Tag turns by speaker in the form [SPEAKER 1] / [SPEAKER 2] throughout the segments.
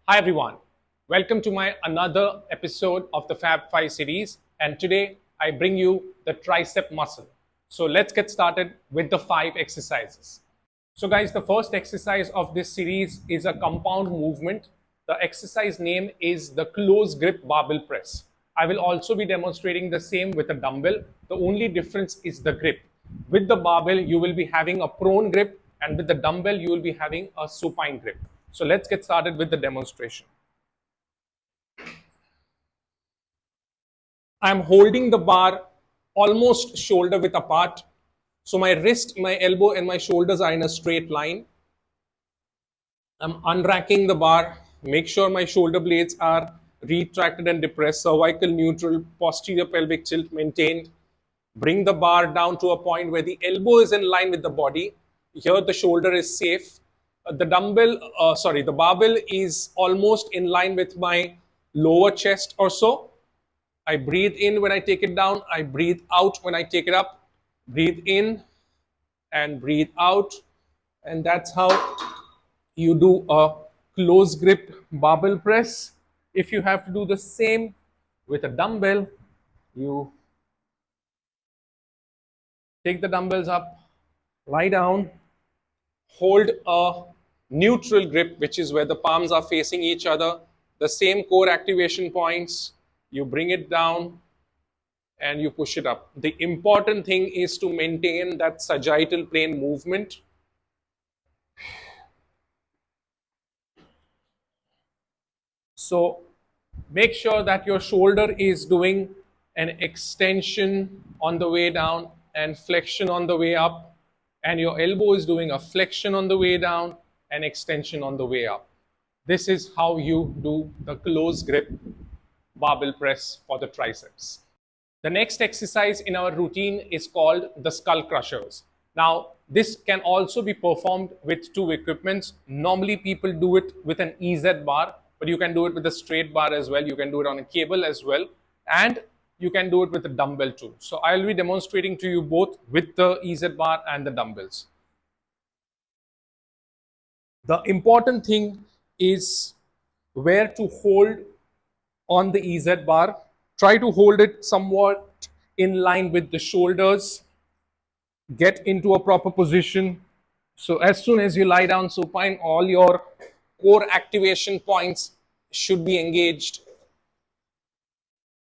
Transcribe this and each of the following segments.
[SPEAKER 1] Hi everyone, welcome to my another episode of the FAB Five series, and today I bring you the tricep muscle. So let's get started with the 5 exercises. So guys, the first exercise of this series is a compound movement. The exercise name is the close grip barbell press. I will also be demonstrating the same with a dumbbell. The only difference is the grip. With the barbell, you will be having a prone grip, and with the dumbbell, you will be having a supine grip. So let's get started with the demonstration. I'm holding the bar almost shoulder width apart. So my wrist, my elbow, and my shoulders are in a straight line. I'm unracking the bar. Make sure my shoulder blades are retracted and depressed, cervical neutral, posterior pelvic tilt maintained. Bring the bar down to a point where the elbow is in line with the body. Here the shoulder is safe. The barbell is almost in line with my lower chest or so. I breathe in when I take it down. I breathe out when I take it up. Breathe in and breathe out. And that's how you do a close grip barbell press. If you have to do the same with a dumbbell, you take the dumbbells up, lie down, hold a neutral grip, which is where the palms are facing each other, the same core activation points. You bring it down and you push it up. The important thing is to maintain that sagittal plane movement. So make sure that your shoulder is doing an extension on the way down and flexion on the way up, and your elbow is doing a flexion on the way down and extension on the way up. This is how you do the close grip barbell press for the triceps. The next exercise in our routine is called the skull crushers. Now, this can also be performed with two equipments. Normally, people do it with an EZ bar, but you can do it with a straight bar as well. You can do it on a cable as well, and you can do it with a dumbbell too. So I'll be demonstrating to you both with the EZ bar and the dumbbells. The important thing is where to hold on the EZ bar. Try to hold it somewhat in line with the shoulders. Get into a proper position. So as soon as you lie down supine, all your core activation points should be engaged.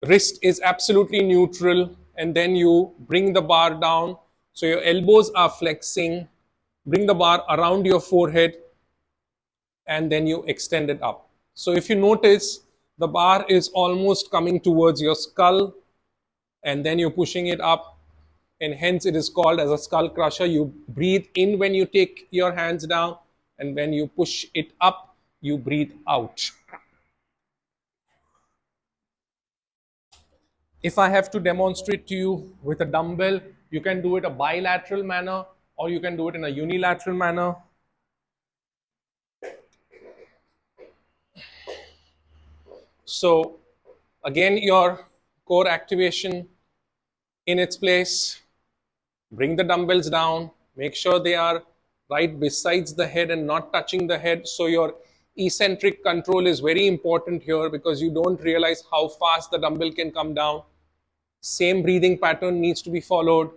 [SPEAKER 1] Wrist is absolutely neutral, and then you bring the bar down. So your elbows are flexing. Bring the bar around your forehead, and then you extend it up. So if you notice, the bar is almost coming towards your skull, and then you're pushing it up, and hence it is called as a skull crusher. You breathe in when you take your hands down, and when you push it up, you breathe out. If I have to demonstrate to you with a dumbbell, you can do it a bilateral manner or you can do it in a unilateral manner. So again, your core activation in its place. Bring the dumbbells down. Make sure they are right besides the head and not touching the head. So your eccentric control is very important here because you don't realize how fast the dumbbell can come down. Same breathing pattern needs to be followed,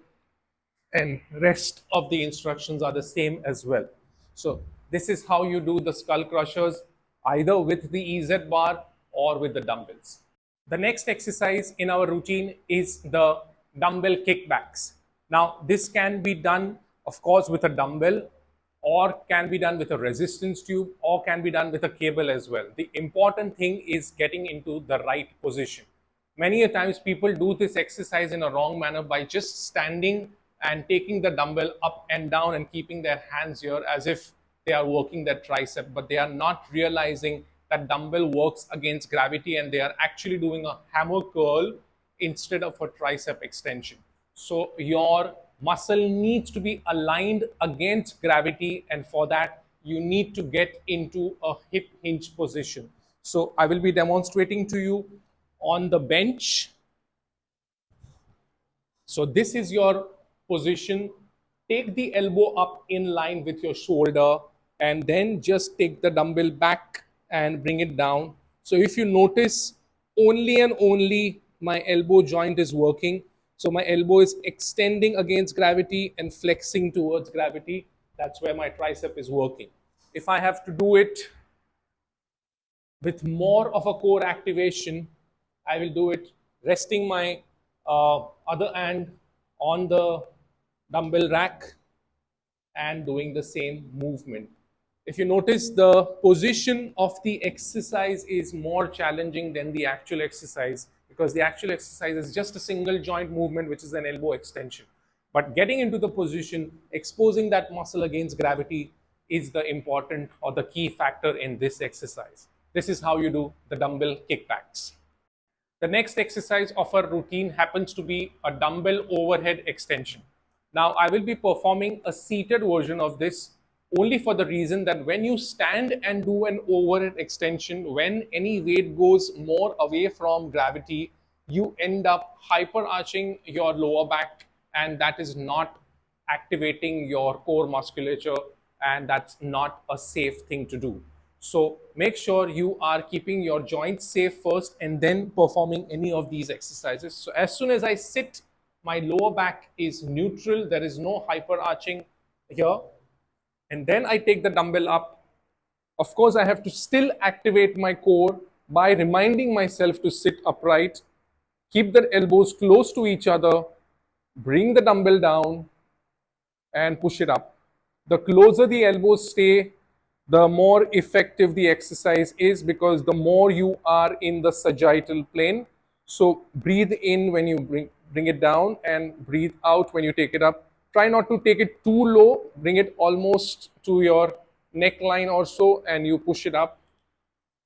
[SPEAKER 1] and rest of the instructions are the same as well. So this is how you do the skull crushers, either with the EZ bar or with the dumbbells. The next exercise in our routine is the dumbbell kickbacks. Now this can be done, of course, with a dumbbell, or can be done with a resistance tube, or can be done with a cable as well. The important thing is getting into the right position. Many a times people do this exercise in a wrong manner by just standing and taking the dumbbell up and down and keeping their hands here as if they are working their tricep, but they are not realizing that dumbbell works against gravity and they are actually doing a hammer curl instead of a tricep extension. So your muscle needs to be aligned against gravity, and for that you need to get into a hip hinge position. So I will be demonstrating to you on the bench. So this is your position. Take the elbow up in line with your shoulder and then just take the dumbbell back and bring it down. So if you notice, only and only my elbow joint is working. So my elbow is extending against gravity and flexing towards gravity. That's where my tricep is working. If I have to do it with more of a core activation, I will do it resting my other hand on the dumbbell rack and doing the same movement. If you notice, the position of the exercise is more challenging than the actual exercise, because the actual exercise is just a single joint movement, which is an elbow extension. But getting into the position, exposing that muscle against gravity is the important or the key factor in this exercise. This is how you do the dumbbell kickbacks. The next exercise of our routine happens to be a dumbbell overhead extension. Now, I will be performing a seated version of this only for the reason that when you stand and do an overhead extension, when any weight goes more away from gravity, you end up hyperarching your lower back, and that is not activating your core musculature, and that's not a safe thing to do. So make sure you are keeping your joints safe first and then performing any of these exercises. So as soon as I sit, my lower back is neutral. There is no hyperarching here. And then I take the dumbbell up. Of course, I have to still activate my core by reminding myself to sit upright, keep the elbows close to each other, bring the dumbbell down and push it up. The closer the elbows stay, the more effective the exercise is, because the more you are in the sagittal plane. So breathe in when you bring it down and breathe out when you take it up. Try not to take it too low. Bring it almost to your neckline or so and you push it up.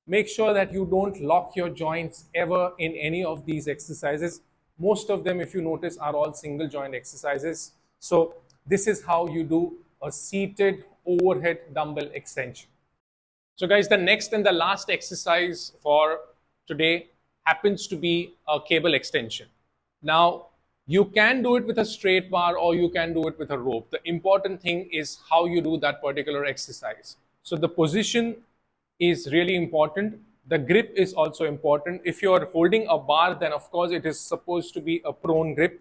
[SPEAKER 1] Make sure that you don't lock your joints ever in any of these exercises. Most of them, if you notice, are all single joint exercises. So this is how you do a seated overhead dumbbell extension. So guys, the next and the last exercise for today happens to be a cable extension. Now, you can do it with a straight bar or you can do it with a rope. The important thing is how you do that particular exercise. So the position is really important. The grip is also important. If you're holding a bar, then of course it is supposed to be a prone grip.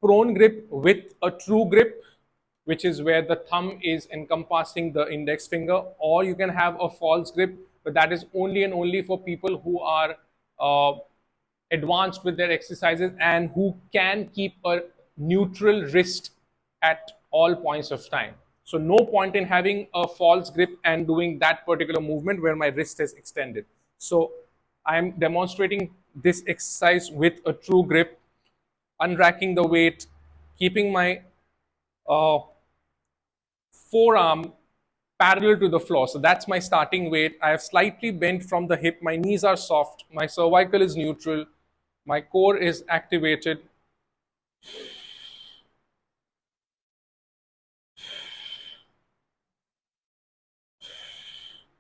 [SPEAKER 1] Prone grip with a true grip, which is where the thumb is encompassing the index finger, or you can have a false grip, but that is only and only for people who are advanced with their exercises and who can keep a neutral wrist at all points of time. So no point in having a false grip and doing that particular movement where my wrist is extended. So I am demonstrating this exercise with a true grip, unracking the weight, keeping my forearm parallel to the floor. So that's my starting weight. I have slightly bent from the hip. My knees are soft. My cervical is neutral. My core is activated.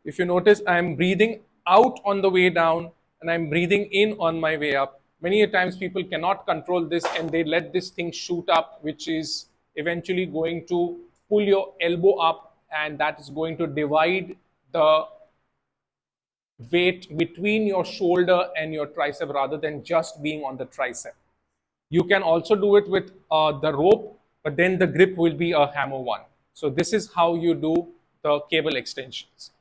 [SPEAKER 1] If you notice, I'm breathing out on the way down and I'm breathing in on my way up. Many times people cannot control this and they let this thing shoot up, which is eventually going to pull your elbow up, and that is going to divide the weight between your shoulder and your tricep rather than just being on the tricep. You can also do it with the rope, but then the grip will be a hammer one. So this is how you do the cable extensions.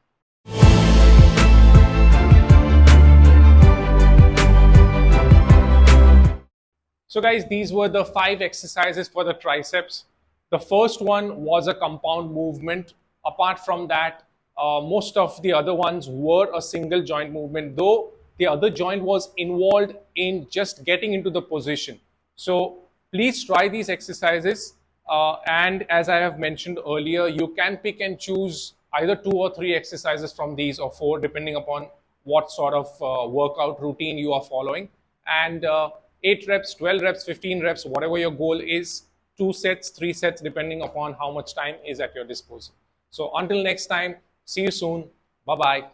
[SPEAKER 1] So guys, these were the 5 exercises for the triceps. The first one was a compound movement. Apart from that, most of the other ones were a single joint movement, though the other joint was involved in just getting into the position. So please try these exercises. And as I have mentioned earlier, you can pick and choose either 2 or 3 exercises from these, or 4, depending upon what sort of workout routine you are following. And 8 reps, 12 reps, 15 reps, whatever your goal is, 2 sets, 3 sets, depending upon how much time is at your disposal. So until next time, see you soon. Bye-bye.